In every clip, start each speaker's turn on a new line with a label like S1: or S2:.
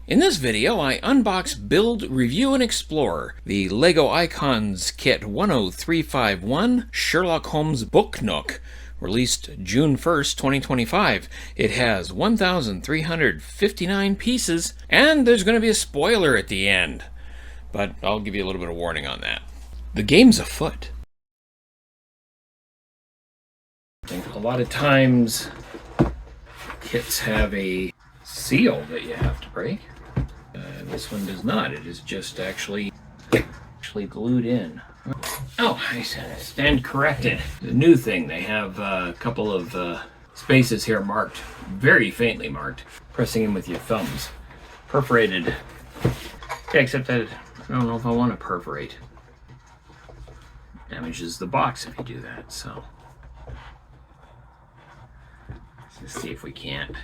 S1: In this video, I unbox, build, review, and explore the LEGO Icons Kit 10351 Sherlock Holmes Booknook, released June 1st, 2025. It has 1,359 pieces, and there's going to be a spoiler at the end. But I'll give you a little bit of warning on that. The game's afoot. A lot of times, kits have a seal that you have to break. This one does not. It is just actually glued in. Oh, I stand corrected. The new thing, they have a couple of spaces here marked, very faintly marked. Pressing in with your thumbs. Perforated. Yeah, except that I don't know if I want to perforate. Damages the box if you do that, so. Let's see if we can't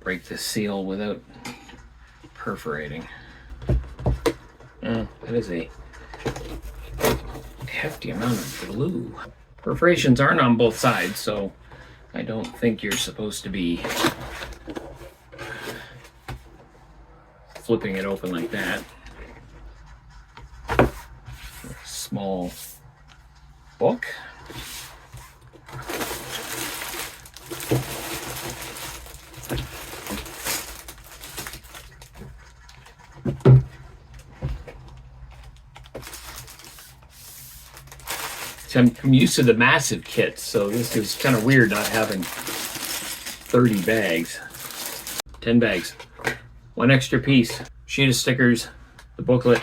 S1: break the seal without perforating. That is a hefty amount of glue. Perforations aren't on both sides, so I don't think you're supposed to be flipping it open like that. A small book. I'm used to the massive kits, so this is kind of weird not having 30 bags. 10 bags. One extra piece. Sheet of stickers. The booklet.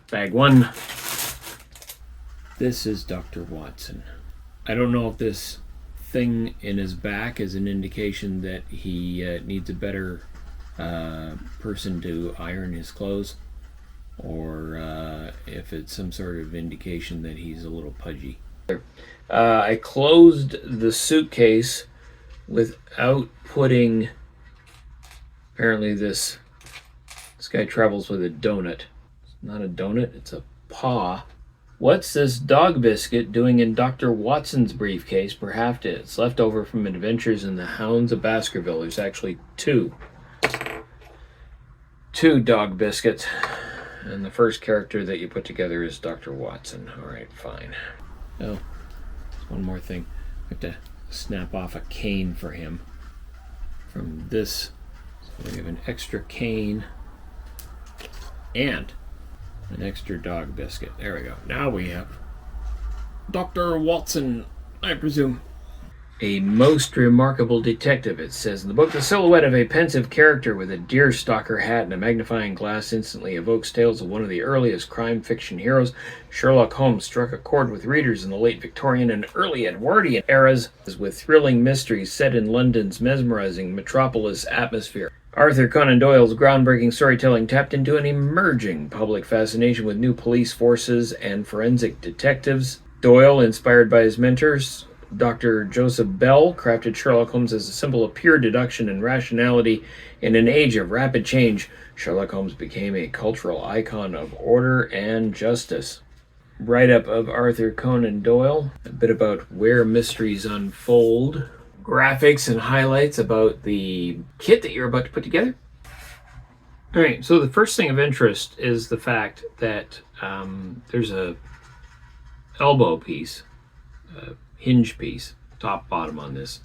S1: Bag one. This is Dr. Watson. I don't know if this thing in his back is an indication that he needs a better person to iron his clothes, or if it's some sort of indication that he's a little pudgy. I closed the suitcase without putting, apparently this guy travels with a donut. It's not a donut, it's a paw. What's this dog biscuit doing in Dr. Watson's briefcase? Perhaps it's left over from Adventures in the Hounds of Baskerville. There's actually two dog biscuits. And the first character that you put together is Dr. Watson. Alright, fine. Oh, one more thing. I have to snap off a cane for him from this. So we have an extra cane and an extra dog biscuit. There we go. Now we have Dr. Watson, I presume. A most remarkable detective, it says in the book. The silhouette of a pensive character with a deerstalker hat and a magnifying glass instantly evokes tales of one of the earliest crime fiction heroes. Sherlock Holmes struck a chord with readers in the late Victorian and early Edwardian eras with thrilling mysteries set in London's mesmerizing metropolis atmosphere. Arthur Conan Doyle's groundbreaking storytelling tapped into an emerging public fascination with new police forces and forensic detectives. Doyle, inspired by his mentors, Dr. Joseph Bell, crafted Sherlock Holmes as a symbol of pure deduction and rationality. In an age of rapid change, Sherlock Holmes became a cultural icon of order and justice. Write-up of Arthur Conan Doyle, a bit about where mysteries unfold, graphics and highlights about the kit that you're about to put together. Alright, so the first thing of interest is the fact that there's a elbow piece, hinge piece, top bottom on this,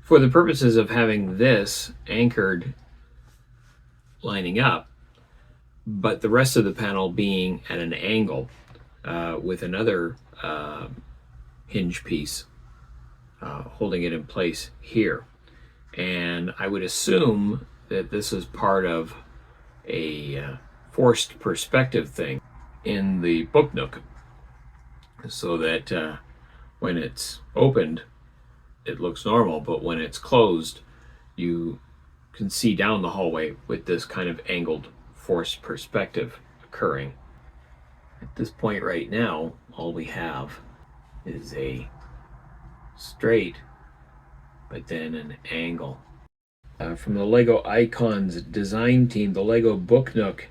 S1: for the purposes of having this anchored lining up, but the rest of the panel being at an angle with another hinge piece holding it in place here. And I would assume that this is part of a forced perspective thing in the booknook, so that when it's opened, it looks normal, but when it's closed, you can see down the hallway with this kind of angled forced perspective occurring. At this point right now, all we have is a straight, but then an angle. From the LEGO Icons design team, the LEGO Booknook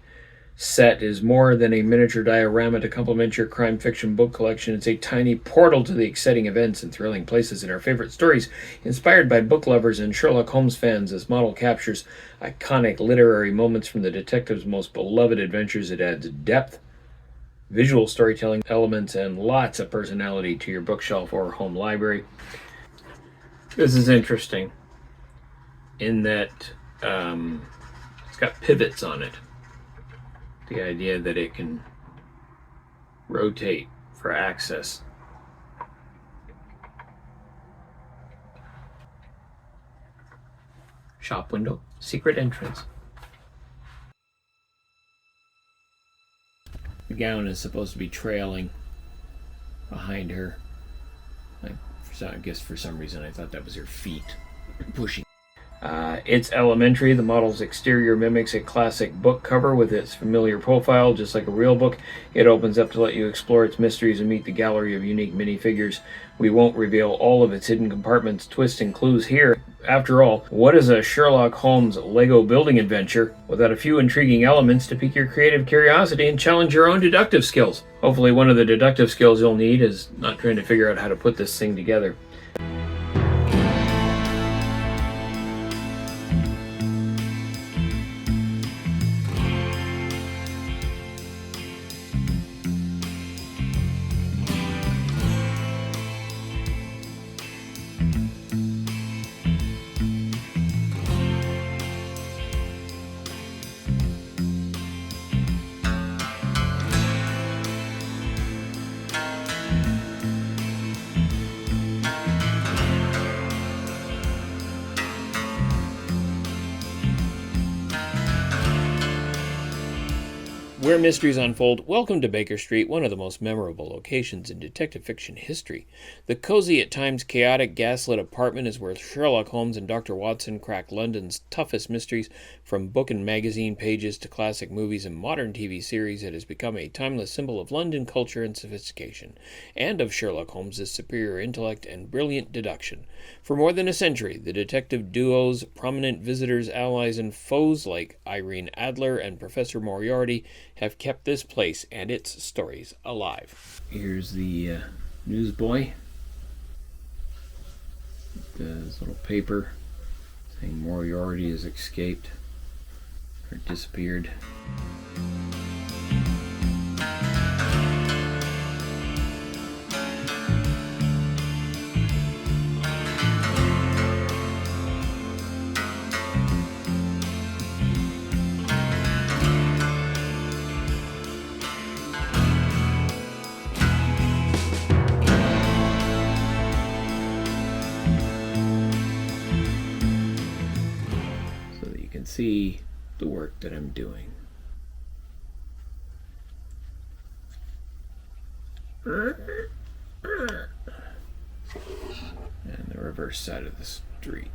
S1: set is more than a miniature diorama to complement your crime fiction book collection. It's a tiny portal to the exciting events and thrilling places in our favorite stories, inspired by book lovers and Sherlock Holmes fans. This model captures iconic literary moments from the detective's most beloved adventures. It adds depth, visual storytelling elements, and lots of personality to your bookshelf or home library. This is interesting in that it's got pivots on it. The idea that it can rotate for access. Shop window, secret entrance. The gown is supposed to be trailing behind her. I guess for some reason I thought that was her feet pushing. It's elementary. The model's exterior mimics a classic book cover with its familiar profile, just like a real book. It opens up to let you explore its mysteries and meet the gallery of unique minifigures. We won't reveal all of its hidden compartments, twists, and clues here. After all, what is a Sherlock Holmes Lego building adventure without a few intriguing elements to pique your creative curiosity and challenge your own deductive skills? Hopefully one of the deductive skills you'll need is not trying to figure out how to put this thing together. Where mysteries unfold, welcome to Baker Street, one of the most memorable locations in detective fiction history. The cozy, at times chaotic, gaslit apartment is where Sherlock Holmes and Dr. Watson crack London's toughest mysteries. From book and magazine pages to classic movies and modern TV series, it has become a timeless symbol of London culture and sophistication, and of Sherlock Holmes' superior intellect and brilliant deduction. For more than a century, the detective duo's prominent visitors, allies, and foes like Irene Adler and Professor Moriarty have kept this place and its stories alive. Here's the newsboy. This little paper saying Moriarty has escaped or disappeared. See the work that I'm doing. And the reverse side of the street.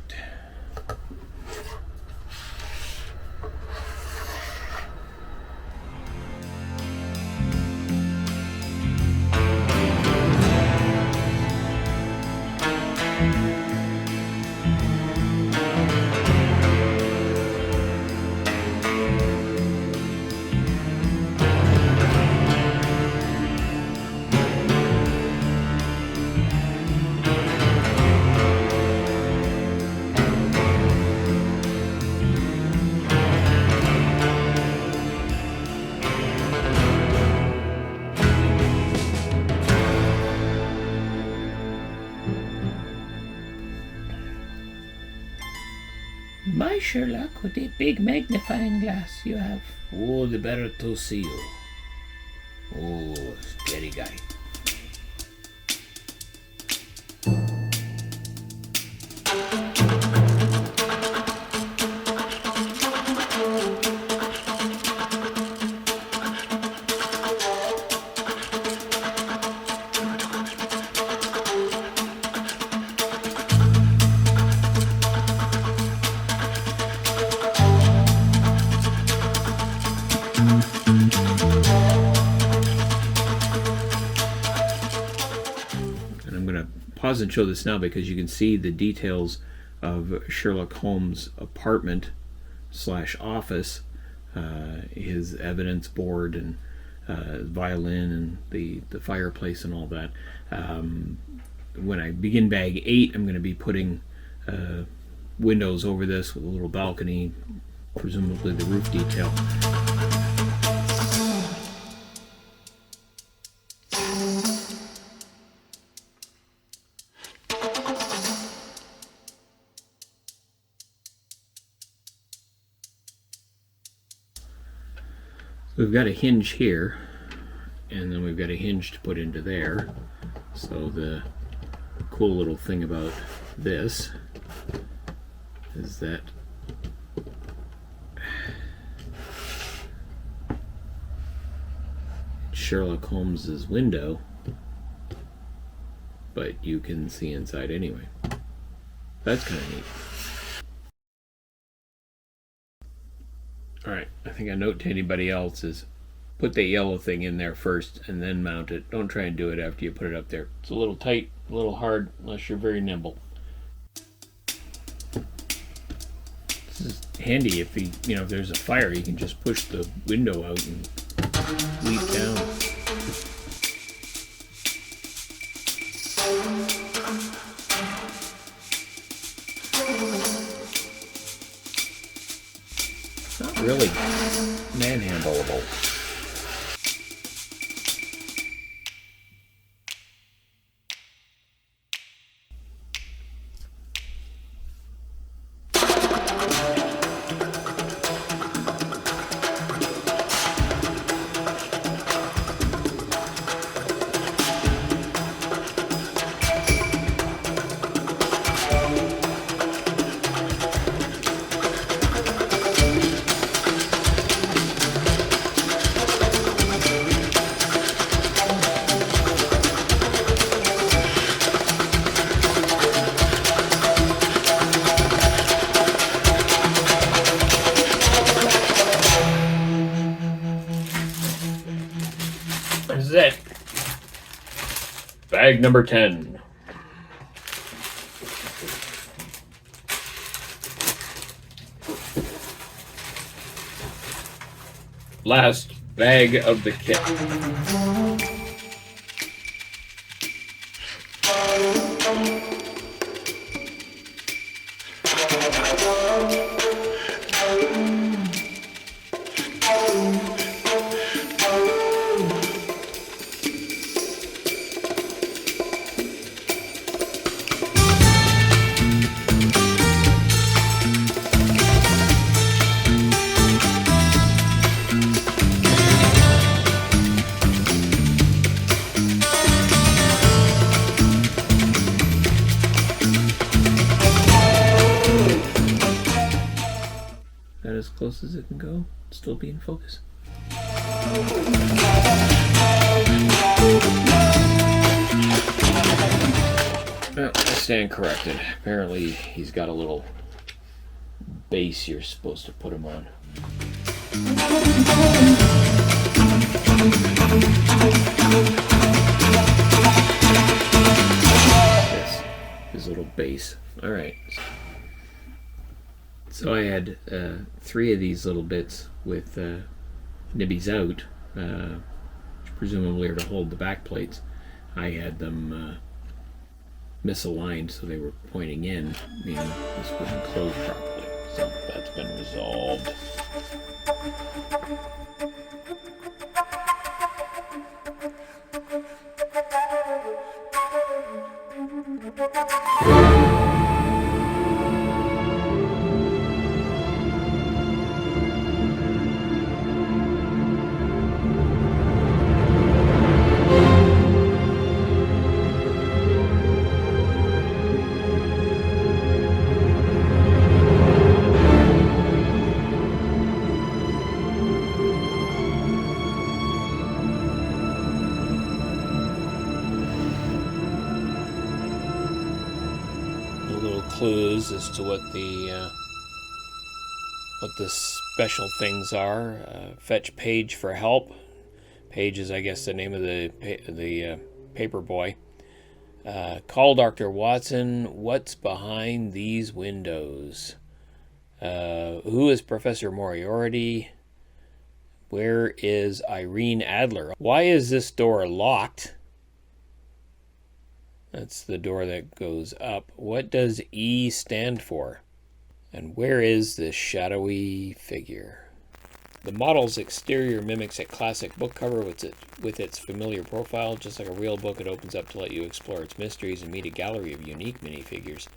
S1: My Sherlock, with a big magnifying glass you have. Oh, the better to see you. Oh, scary guy. Pause and show this now because you can see the details of Sherlock Holmes' apartment / office. his evidence board and his violin and the fireplace and all that. When I begin bag 8, I'm going to be putting windows over this with a little balcony, presumably the roof detail. We've got a hinge here, and then we've got a hinge to put into there. So the cool little thing about this is that Sherlock Holmes's window, but you can see inside anyway. That's kind of neat. Alright, I think a note to anybody else is put that yellow thing in there first and then mount it. Don't try and do it after you put it up there. It's a little tight, a little hard, unless you're very nimble. This is handy if if there's a fire, you can just push the window out and leap down. Not really manhandleable. This is it. Bag number 10. Last bag of the kit. As close as it can go, still be in focus. Well, I stand corrected. Apparently he's got a little base you're supposed to put him on. Yes, his little base. Alright. So I had 3 of these little bits with nibbies out, which presumably are to hold the back plates. I had them misaligned, so they were pointing in, meaning this wouldn't close properly. So that's been resolved. Clues as to what the special things are. Fetch Page for help. Page is, I guess, the name of the paper boy. Call Dr. Watson. What's behind these windows? Who is Professor Moriarty? Where is Irene Adler? Why is this door locked? That's the door that goes up. What does E stand for? And where is this shadowy figure? The model's exterior mimics a classic book cover with its familiar profile. Just like a real book, it opens up to let you explore its mysteries and meet a gallery of unique minifigures.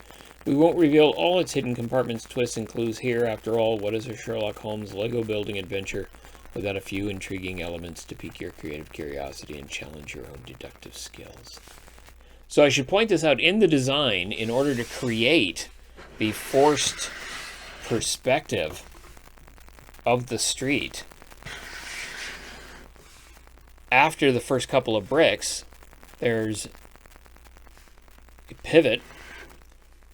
S1: We won't reveal all its hidden compartments, twists, and clues here. After all, what is a Sherlock Holmes Lego building adventure without a few intriguing elements to pique your creative curiosity and challenge your own deductive skills? So I should point this out in the design, in order to create the forced perspective of the street. After the first couple of bricks, there's a pivot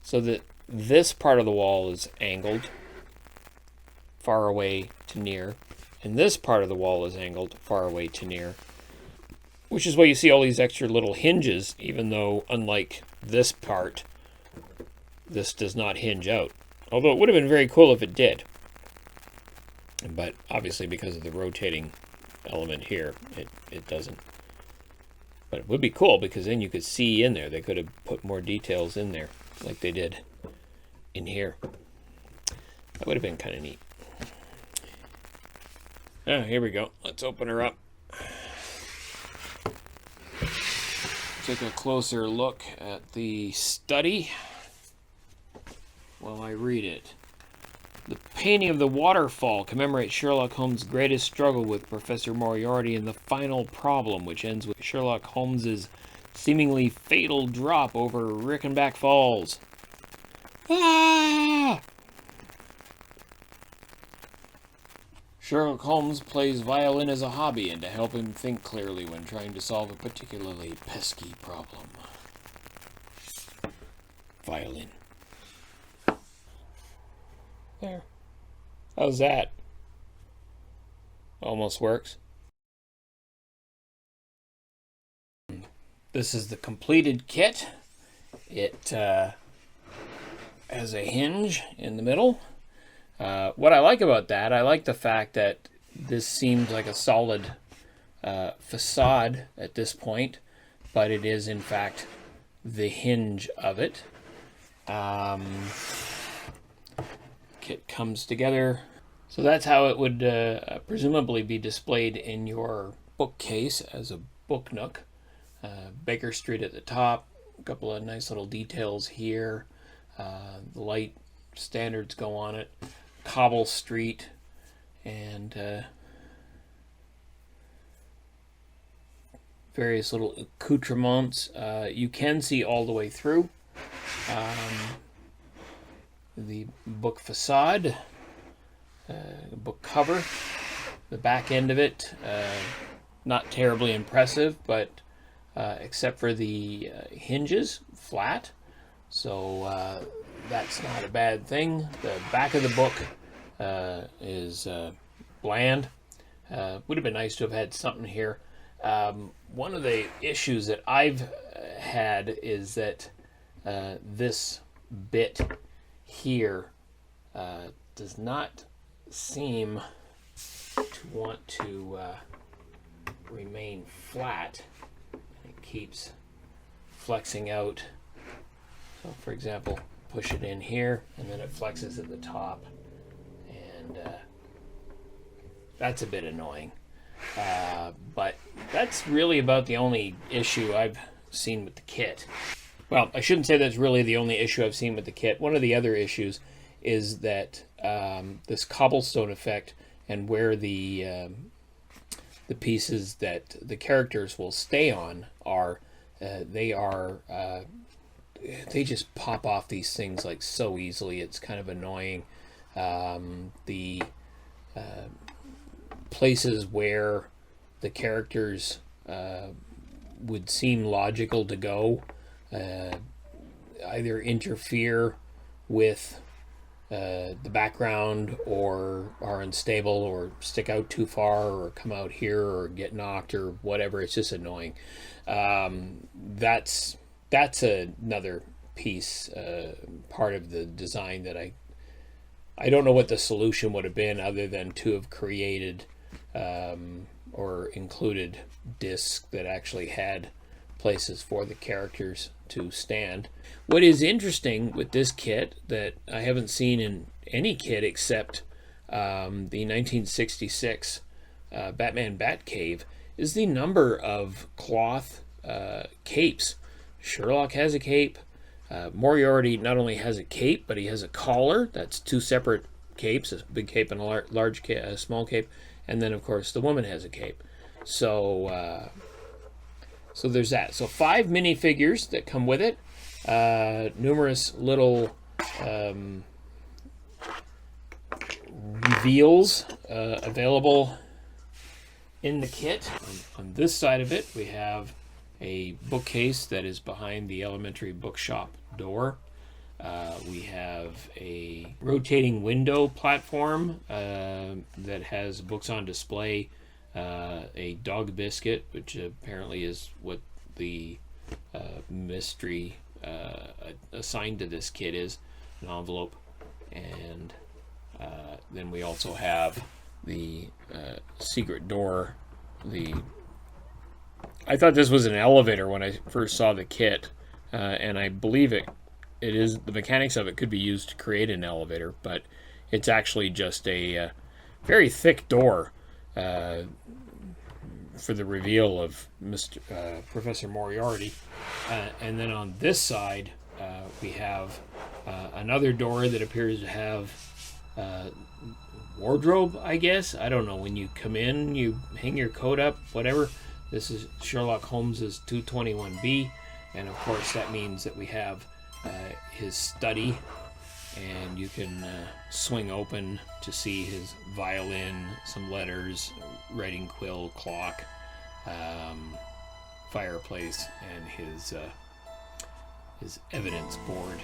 S1: so that this part of the wall is angled far away to near, and this part of the wall is angled far away to near, which is why you see all these extra little hinges, even though, unlike this part, this does not hinge out. Although it would have been very cool if it did. But obviously, because of the rotating element here, it doesn't. But it would be cool, because then you could see in there. They could have put more details in there, like they did in here. That would have been kind of neat. Ah, here we go. Let's open her up. Take a closer look at the study while I read it. The painting of the waterfall commemorates Sherlock Holmes' greatest struggle with Professor Moriarty and the final problem, which ends with Sherlock Holmes' seemingly fatal drop over Rickenback Falls. Ah! Sherlock Holmes plays violin as a hobby and to help him think clearly when trying to solve a particularly pesky problem. Violin. There. How's that? Almost works. This is the completed kit. It has a hinge in the middle. What I like about that, I like the fact that this seems like a solid facade at this point, but it is in fact the hinge of it. Kit comes together. So that's how it would presumably be displayed in your bookcase as a book nook. Baker Street at the top, a couple of nice little details here. The light standards go on it. Cobble Street, and various little accoutrements. You can see all the way through. The book facade, book cover, the back end of it, not terribly impressive, but except for the hinges, flat. So that's not a bad thing. The back of the book is bland. Would have been nice to have had something here. One of the issues that I've had is that this bit here does not seem to want to remain flat. It keeps flexing out. So, for example, push it in here, and then it flexes at the top, and that's a bit annoying. But that's really about the only issue I've seen with the kit. Well, I shouldn't say that's really the only issue I've seen with the kit. One of the other issues is that this cobblestone effect and where the pieces that the characters will stay on are, they just pop off these things like so easily. It's kind of annoying. The places where the characters would seem logical to go either interfere with the background, or are unstable, or stick out too far, or come out here, or get knocked, or whatever. It's just annoying. That's another piece, part of the design that I don't know what the solution would have been other than to have created or included discs that actually had places for the characters to stand. What is interesting with this kit that I haven't seen in any kit except the 1966 Batman Batcave is the number of cloth capes. Sherlock has a cape. Moriarty not only has a cape, but he has a collar. That's two separate capes, a big cape and a large cape, a small cape. And then, of course, the woman has a cape. So there's that. So 5 minifigures that come with it. Numerous little reveals available in the kit. On this side of it, we have a bookcase that is behind the elementary bookshop door. We have a rotating window platform that has books on display, a dog biscuit, which apparently is what the mystery assigned to this kit is, an envelope. And then we also have the secret door. I thought this was an elevator when I first saw the kit, and I believe it is, the mechanics of it could be used to create an elevator, but it's actually just a very thick door for the reveal of Professor Moriarty. And then on this side, we have another door that appears to have wardrobe, I guess. I don't know. When you come in, you hang your coat up, whatever. This is Sherlock Holmes's 221B, and of course that means that we have his study, and you can swing open to see his violin, some letters, writing quill, clock, fireplace, and his evidence board.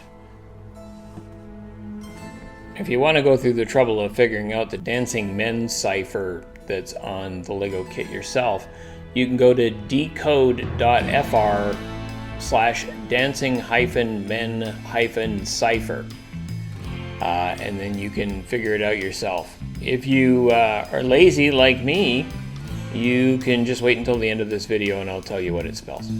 S1: If you want to go through the trouble of figuring out the Dancing Men cipher that's on the Lego kit yourself, you can go to decode.fr/dancing-men-cipher, and then you can figure it out yourself. If you are lazy like me, you can just wait until the end of this video and I'll tell you what it spells.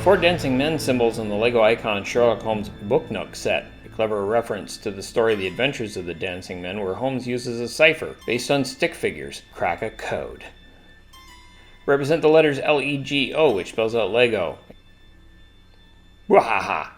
S1: The 4 Dancing Men symbols in the Lego Icon Sherlock Holmes Booknook set, a clever reference to the story The Adventures of the Dancing Men, where Holmes uses a cipher based on stick figures, crack a code. Represent the letters L-E-G-O, which spells out Lego. Wahaha!